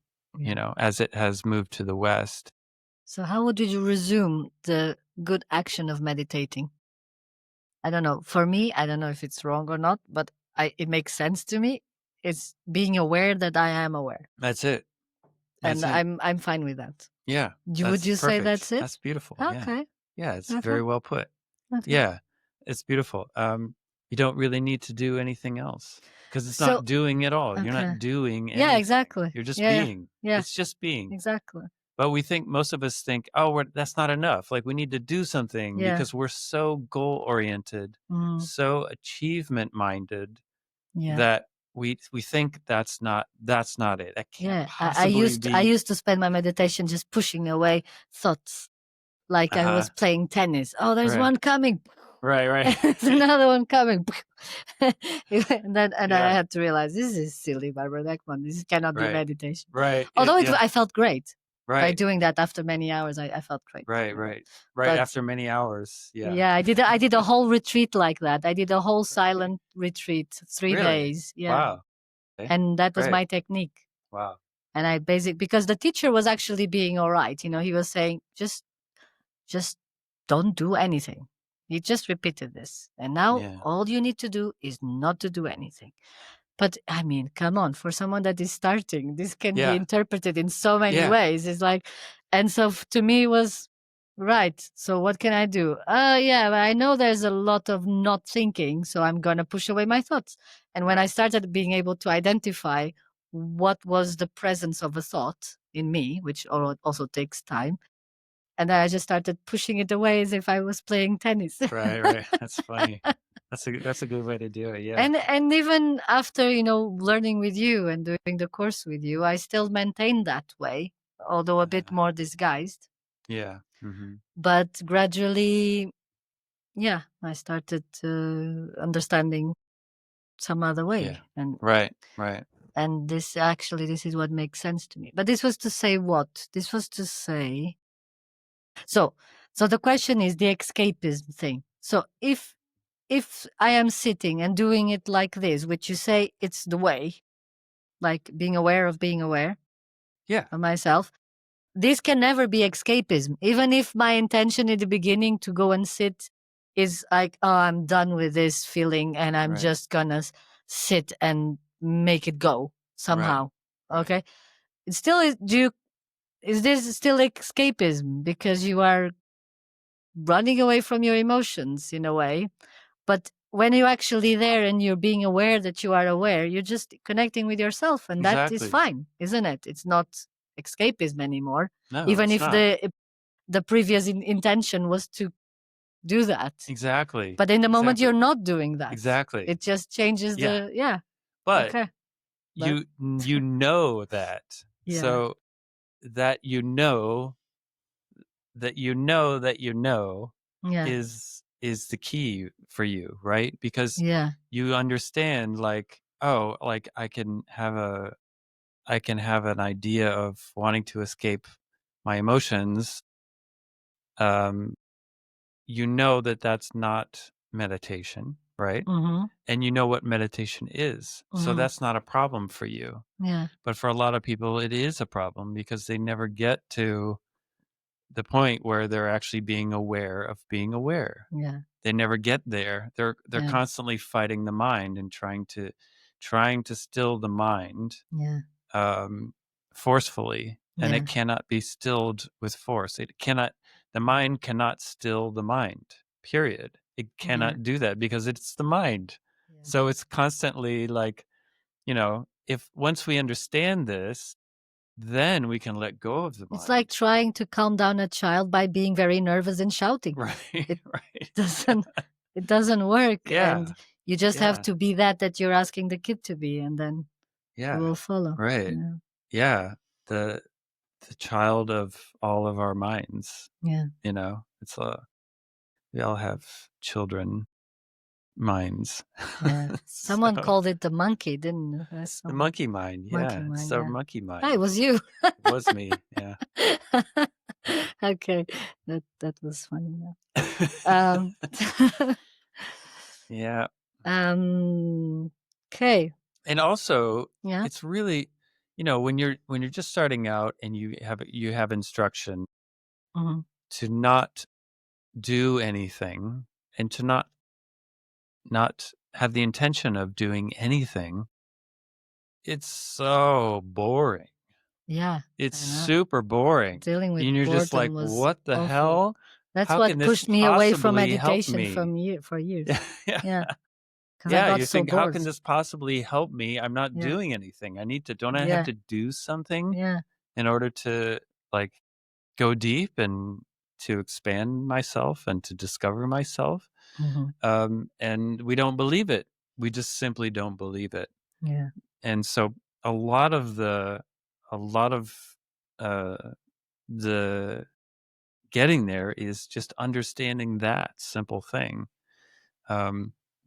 as it has moved to the West. So how would you resume the good action of meditating? I don't know. For me, I don't know if it's wrong or not, but it makes sense to me. It's being aware that I am aware. That's it. And I'm fine with that. Yeah. Would you say that's it? That's beautiful. Okay. Yeah, it's very well put. Okay. Yeah, it's beautiful. You don't really need to do anything else, because it's not doing at all. You're not doing anything. Yeah, exactly. You're just being. Yeah. It's just being. Exactly. But most of us think, oh, that's not enough. Like, we need to do something, because we're so goal-oriented, so achievement-minded, that we think that's not it. That can't possibly be. I used to spend my meditation just pushing away thoughts, like I was playing tennis. Oh, there's one coming. Right. There's another one coming. and I had to realize, this is silly, Barbara. Come on, this cannot be meditation. Right. Although I felt great. Right. By doing that after many hours, I felt great. Right. But, after many hours. Yeah. Yeah, I did a whole retreat like that. I did a whole silent retreat, 3 days. Yeah. Wow. Okay. And that was my technique. Wow. And because the teacher was actually being all right. He was saying, just don't do anything. He just repeated this. And now all you need to do is not to do anything. But I mean, come on, for someone that is starting, this can be interpreted in so many ways. It's like, and so to me it was, right, so what can I do? I know there's a lot of not thinking, so I'm going to push away my thoughts. And when I started being able to identify what was the presence of a thought in me, which also takes time, and then I just started pushing it away as if I was playing tennis. Right. That's funny. That's a good way to do it. Yeah. And even after, learning with you and doing the course with you, I still maintain that way, although a bit more disguised. Yeah. But gradually, I started understanding some other way. Yeah. And right. And this is what makes sense to me. But this was to say what? This was to say. So the question is the escapism thing. So if I am sitting and doing it like this, which you say it's the way, like being aware of myself, this can never be escapism. Even if my intention in the beginning to go and sit is like, oh, I'm done with this feeling and I'm just gonna sit and make it go somehow. Right. Okay. It still is. Is this still escapism because you are running away from your emotions in a way? But when you're actually there and you're being aware that you are aware, you're just connecting with yourself, and that is fine, isn't it? It's not escapism anymore. No, even if not. the previous intention was to do that. Exactly. But in the moment, you're Exactly. not doing that. Exactly. It just changes Yeah. But Okay. But you know that. yeah. So that you know Yeah. is the key for you, right? Because Yeah. you understand, like, oh, like I can have an idea of wanting to escape my emotions. You know that that's not meditation, right? Mm-hmm. And you know what meditation is. So Mm-hmm. that's not a problem for you. Yeah. But for a lot of people, it is a problem because they never get to the point where they're actually being aware of being aware. Yeah. They never get there. They're Yeah. constantly fighting the mind and trying to still the mind Yeah. forcefully, and Yeah. it cannot be stilled with force. The mind cannot still the mind. Period. It Yeah. cannot do that because it's the mind. Yeah. So it's constantly like, if once we understand this, then we can let go of the mind. It's like trying to calm down a child by being very nervous and shouting. Right, It right. it doesn't work. Yeah, And you just have yeah, to be that you're asking the kid to be, and then it yeah, will follow. right. Yeah. Yeah, the child of all of our minds, Yeah. it's we all have children minds. Yeah. So, Someone called it the monkey, didn't it? the monkey mind, Monkey yeah, it's mind, our yeah. monkey mind. Ah, it was you. It was me, yeah. Okay. That was funny. Um, Yeah. okay. And also, Yeah. it's really, when you're just starting out and you have instruction Mhm. to not do anything and to not have the intention of doing anything, it's so boring. Yeah. It's I know. super boring. Dealing with And you're just like, boredom was what the awful. hell? That's How can what this pushed me away from possibly help meditation me? for years. Yeah, yeah. Yeah. Because I Yeah, got you so think, how bored. can this possibly help me? I'm not Yeah. doing anything. Don't I have Yeah. to do something Yeah. in order to, like, go deep and to expand myself and to discover myself? Mhm. And we don't believe it. We just simply don't believe it. Yeah. And so a lot of the uh, the getting there is just understanding that simple thing,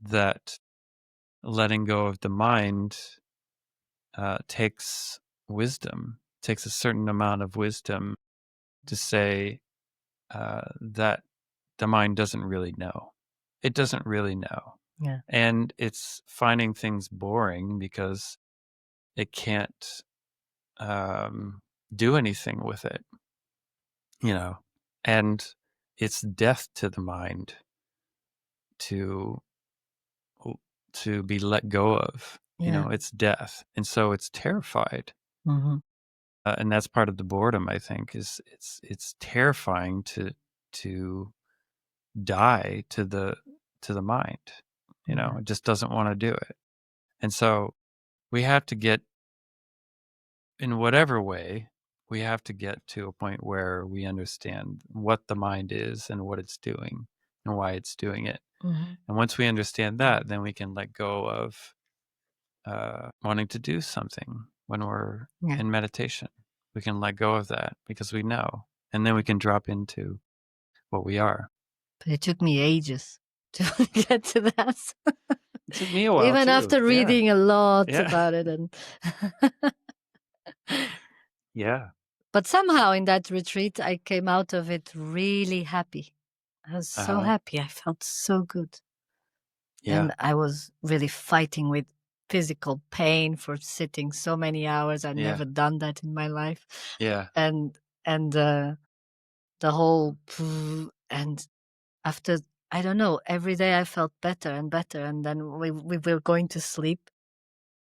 that letting go of the mind takes wisdom, takes a certain amount of wisdom to say that the mind doesn't really know. It doesn't really know. Yeah. And it's finding things boring because it can't do anything with it, and it's death to the mind to be let go of. Yeah. It's death, and so it's terrified. Mhm. And that's part of the boredom, I think, is it's terrifying to die to the mind. Yeah. It just doesn't want to do it. And so we have to get, in whatever way, we have to get to a point where we understand what the mind is and what it's doing and why it's doing it. Mhm. And once we understand that, then we can let go of wanting to do something when we're Yeah. in meditation. We can let go of that because we know, and then we can drop into what we are. But it took me ages to get to that. It took me a while Even too. after reading a lot Yeah. about it and Yeah. but somehow in that retreat I came out of it really happy. I was so Uh-huh. happy. I felt so good. Yeah. And I was really fighting with physical pain for sitting so many hours. I'd Yeah. never done that in my life. Yeah. And the whole and after I don't know, every day I felt better and better. And then we were going to sleep.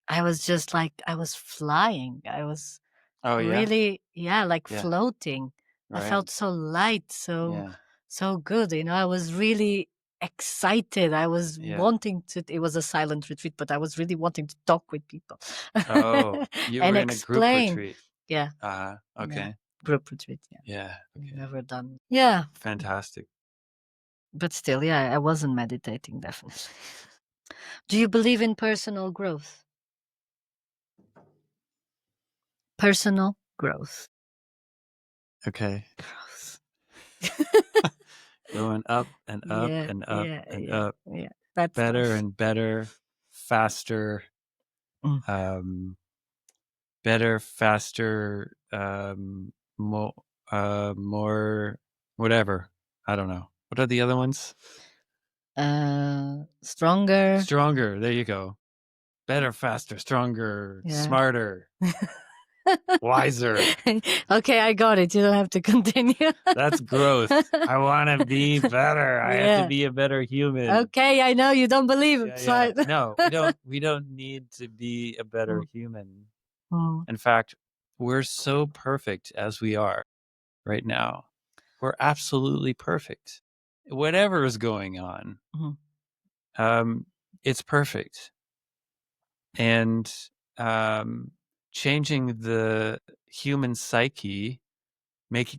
I was just like I was flying. I was Oh yeah. really, like Yeah. floating. I Right. felt so light, so Yeah. so good. I was really excited. I was Yeah. wanting to. It was a silent retreat, but I was really wanting to talk with people Oh, you and were in a group explain. retreat. Yeah, Okay. group retreat. Yeah, Yeah. I've Okay. never done. Yeah, Fantastic. But still, yeah, I wasn't meditating, definitely. Do you believe in personal growth? Personal growth. Okay. Growth. Going up and up Yeah, and up yeah, and yeah, up. yeah. That Better stuff. and better, faster, Mm. better, faster, more, more, whatever. I don't know. What are the other ones? Stronger. Stronger. There you go. Better, faster, stronger, Yeah. smarter, wiser. Okay, I got it. You don't have to continue. That's growth. I want to be better. I have to Yeah. be a better human. Okay, I know you don't believe it. Yeah, So yeah. No, we don't need to be a better Mm, human. mm, In fact, we're so perfect as we are right now. We're absolutely perfect. Whatever is going on, mhm, it's perfect. And changing the human psyche,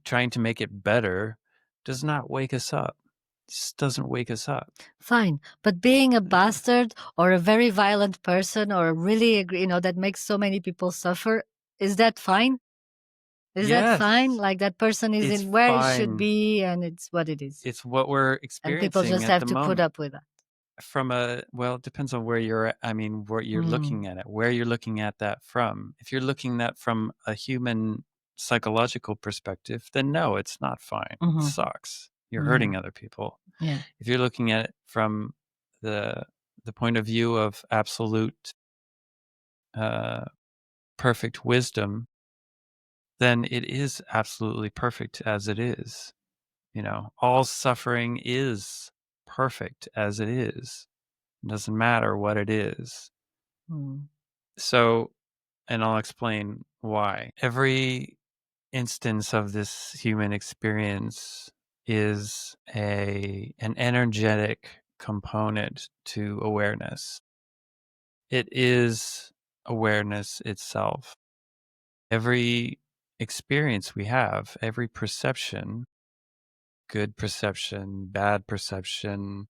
trying to make it better, does not wake us up. It just doesn't wake us up. fine. But being a bastard or a very violent person or really, that makes so many people suffer, is that fine? Is that fine? Yes, Like that person is it's in where it should fine. be and it's what it is. It's what we're And people experiencing just at have the to put moment. up with that. Well, it depends on where you're at. I mean, what you're looking Mm, at it, where you're looking at that from. If you're looking at from a human psychological perspective, then no, it's not fine. It mhm, sucks. You're yeah, hurting other people. yeah. If you're looking at it from the point of view of absolute uh, perfect wisdom, then it is absolutely perfect as it is. All suffering is perfect as it is. It doesn't matter what it is. Mm, So, and I'll explain why. Every instance of this human experience is an energetic component to awareness. It is awareness itself. Every experience we have, every perception, good perception, bad perception,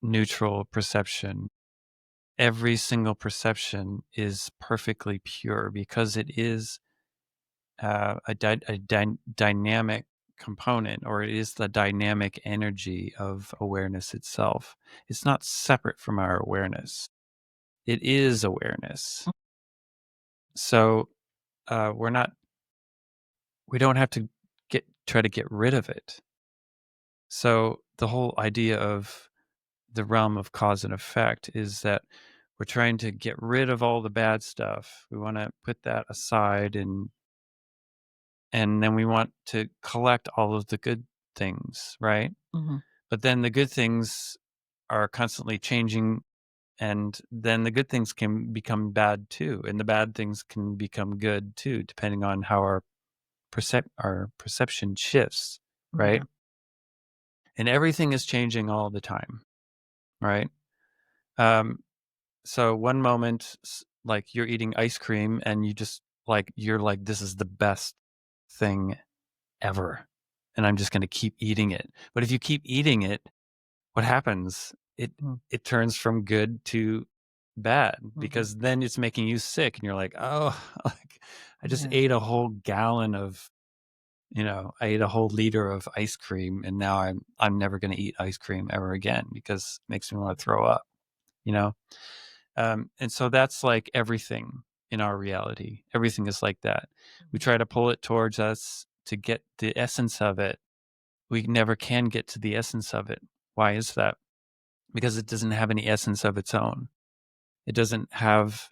neutral perception, every single perception is perfectly pure because it is a dynamic component, or it is the dynamic energy of awareness itself. It's not separate from our awareness. It is awareness. So we don't have to try to get rid of it. So the whole idea of the realm of cause and effect is that we're trying to get rid of all the bad stuff. We want to put that aside, and then we want to collect all of the good things, right? mhm, But then the good things are constantly changing, and then the good things can become bad too, and the bad things can become good too, depending on how our perception shifts, yeah. right? And everything is changing all the time, right? Um, so one moment, like you're eating ice cream, and you're like, this is the best thing ever, and I'm just going to keep eating it. But if you keep eating it, what happens? Mm, It turns from good to bad, mhm, because then it's making you sick, and you're like, oh, like I just yeah. ate a whole gallon of, I ate a whole liter of ice cream, and now I'm never going to eat ice cream ever again because it makes me want to throw up, you know. And so that's like everything in our reality. Everything is like that. We try to pull it towards us to get the essence of it. We never can get to the essence of it. Why is that? Because it doesn't have any essence of its own. It doesn't have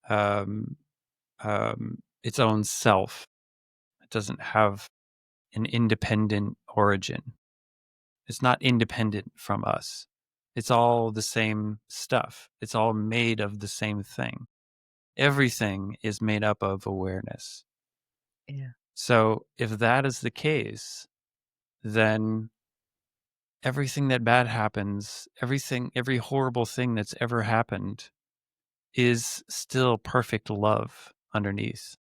um, its own self. It doesn't have an independent origin. It's not independent from us. It's all the same stuff. It's all made of the same thing. Everything is made up of awareness. Yeah. So if that is the case, then everything that bad happens, every horrible thing that's ever happened is still perfect love underneath.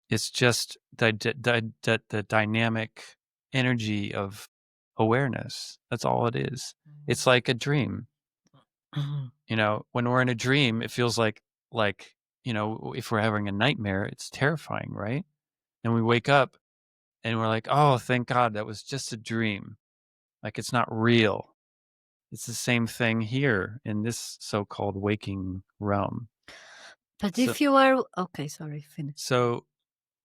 It's just the dynamic energy of awareness. That's all it is. It's like a dream. You know, when we're in a dream, it feels like, you know, if we're having a nightmare, it's terrifying, right? And we wake up and we're like, oh, thank God, that was just a dream. Like, it's not real. It's the same thing here in this so-called waking realm. But So, if you are okay, sorry, finish. so,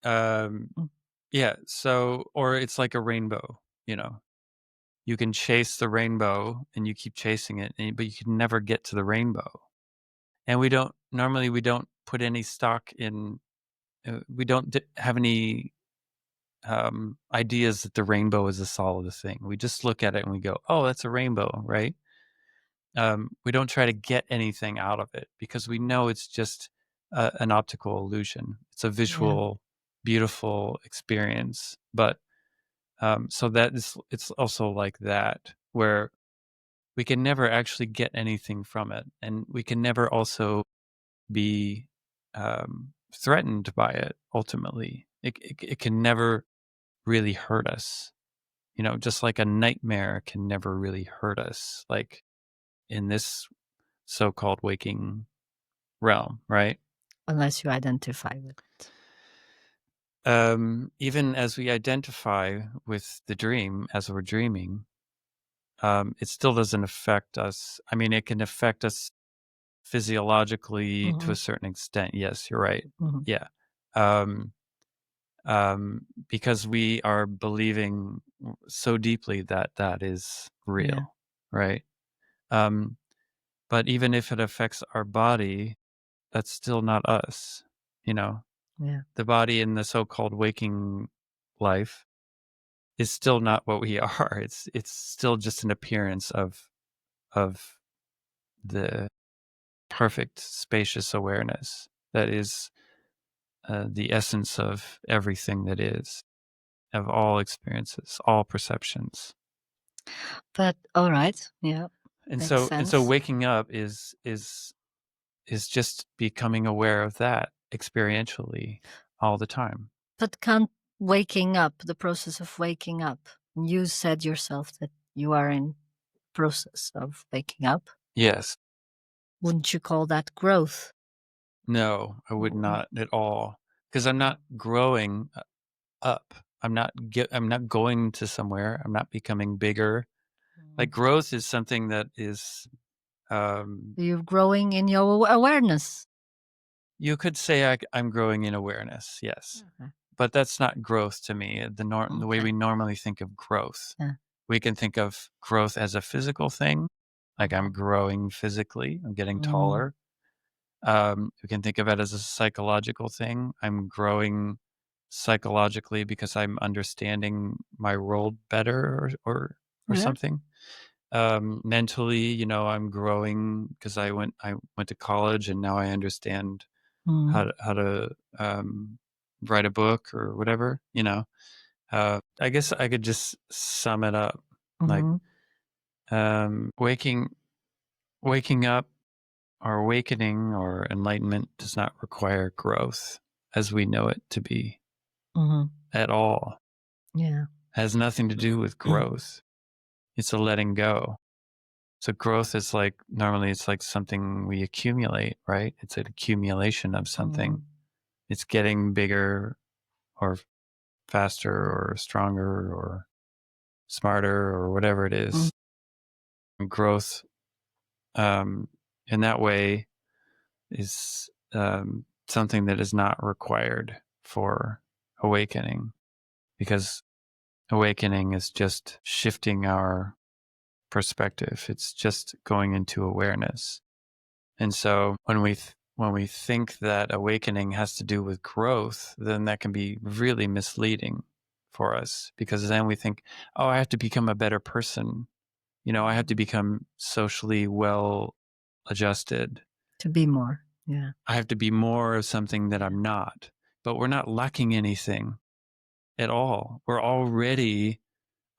Mm. yeah. So, or it's like a rainbow. You know, you can chase the rainbow and you keep chasing it, but you can never get to the rainbow. And we don't put any stock in. We don't have any ideas that the rainbow is a solid thing. We just look at it and we go, "Oh, that's a rainbow," right? We don't try to get anything out of it because we know it's just an optical illusion. It's a visual, beautiful experience. But so it's also like that, where we can never actually get anything from it, and we can never also be threatened by it. Ultimately, it can never really hurt us. You know, just like a nightmare can never really hurt us. Like in this so-called waking realm, right? Unless you identify with it. Even as we identify with the dream as we're dreaming, it still doesn't affect us. I mean, it can affect us physiologically to a certain extent. Yes, you're right. Yeah. Because we are believing so deeply that that is real, right? But even if it affects our body, that's still not us, you know? Yeah. The body in the so-called waking life is still not what we are. It's still just an appearance of the perfect spacious awareness that is the essence of everything that is, of all experiences, all perceptions. But all right, yeah, And makes so sense. waking up is just becoming aware of that experientially all the time. But can't waking up, the process of waking up, you said yourself that you are in process of waking up. Yes. Wouldn't you call that growth? No, I would not at all, because I'm not growing up. I'm not going to somewhere. I'm not becoming bigger. Like growth is something that is You're growing in your awareness. you could say I'm growing in awareness, yes. Okay. But that's not growth to me. The way we normally think of growth. Yeah. We can think of growth as a physical thing, like I'm growing physically, I'm getting taller. We can think of it as a psychological thing. I'm growing psychologically because I'm understanding my world better or Yeah. something. Mentally, you know, I'm growing because I went to college and now I understand how to write a book or whatever, you know. I guess I could just sum it up like waking up or awakening or enlightenment does not require growth as we know it to be at all. Yeah. It has nothing to do with growth. It's a letting go. So growth is like, normally it's like something we accumulate, right? It's an accumulation of something. It's getting bigger or faster or stronger or smarter or whatever it is. Growth in that way is something that is not required for awakening, because awakening is just shifting our perspective. It's just going into awareness. And so when we think that awakening has to do with growth, then that can be really misleading for us, because then we think, oh, I have to become a better person. You know, I have to become socially well adjusted. To be more. Yeah. I have to be more of something that I'm not. But we're not lacking anything at all. We're already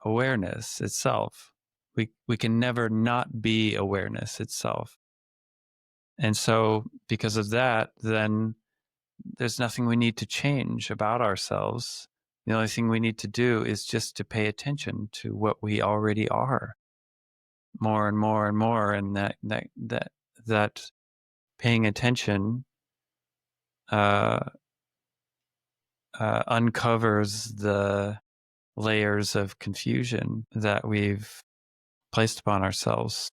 awareness itself. We can never not be awareness itself. And so because of that, then there's nothing we need to change about ourselves The only thing we need to do is just to pay attention to what we already are, more and more and more, and that paying attention uncovers the layers of confusion that we've placed upon ourselves.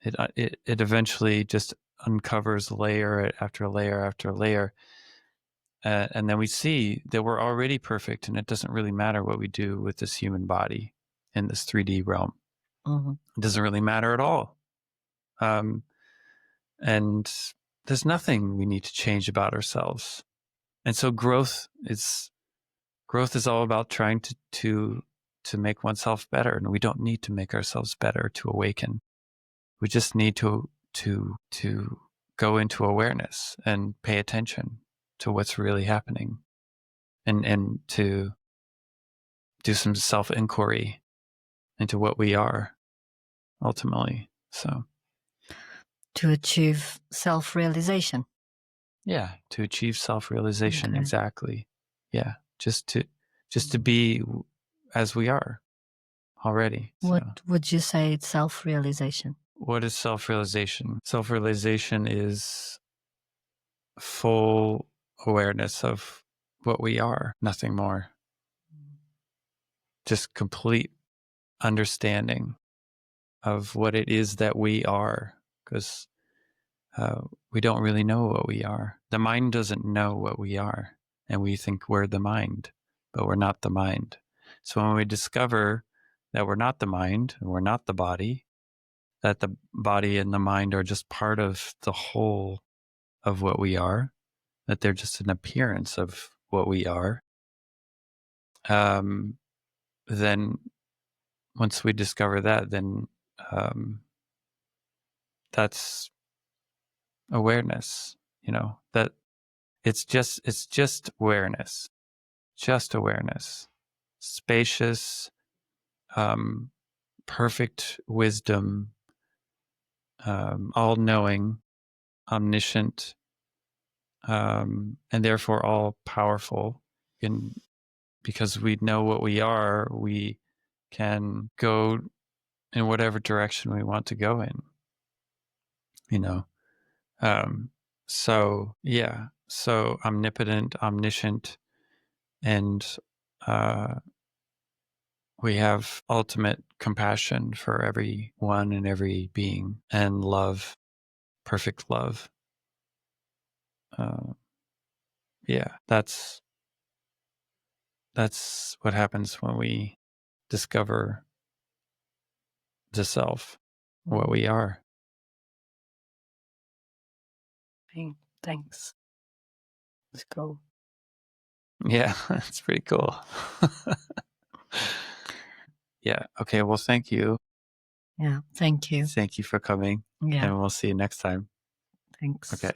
It eventually just uncovers layer after layer after layer, and then we see that we're already perfect, and it doesn't really matter what we do with this human body in this 3D realm. Mm-hmm. It doesn't really matter at all. And there's nothing we need to change about ourselves. And so growth is all about trying to make oneself better, and we don't need to make ourselves better to awaken. We just need to go into awareness and pay attention to what's really happening, and to do some self-inquiry into what we are ultimately. So To achieve self-realization. yeah, to achieve self-realization. Okay. Exactly. Yeah, just to be as we are already. What So, would you say it's self-realization? what is self-realization? Self-realization is full awareness of what we are, nothing more. Just complete understanding of what it is that we are, because we don't really know what we are. The mind doesn't know what we are, and we think we're the mind, but we're not the mind. So when we discover that we're not the mind, and we're not the body, that the body and the mind are just part of the whole of what we are, that they're just an appearance of what we are, then once we discover that, then that's awareness, that it's just awareness, spacious, perfect wisdom, all-knowing, omniscient, and therefore all powerful. And because we know what we are, we can go in whatever direction we want to go in, so yeah, so omnipotent, omniscient, and we have ultimate compassion for everyone and every being, and love, perfect love. Yeah, that's what happens when we discover the self, what we are. Thanks. Let's go. Yeah, that's pretty cool. Yeah. Okay. Well, thank you. Yeah. Thank you. Thank you for coming. Yeah. And we'll see you next time. Thanks. Okay.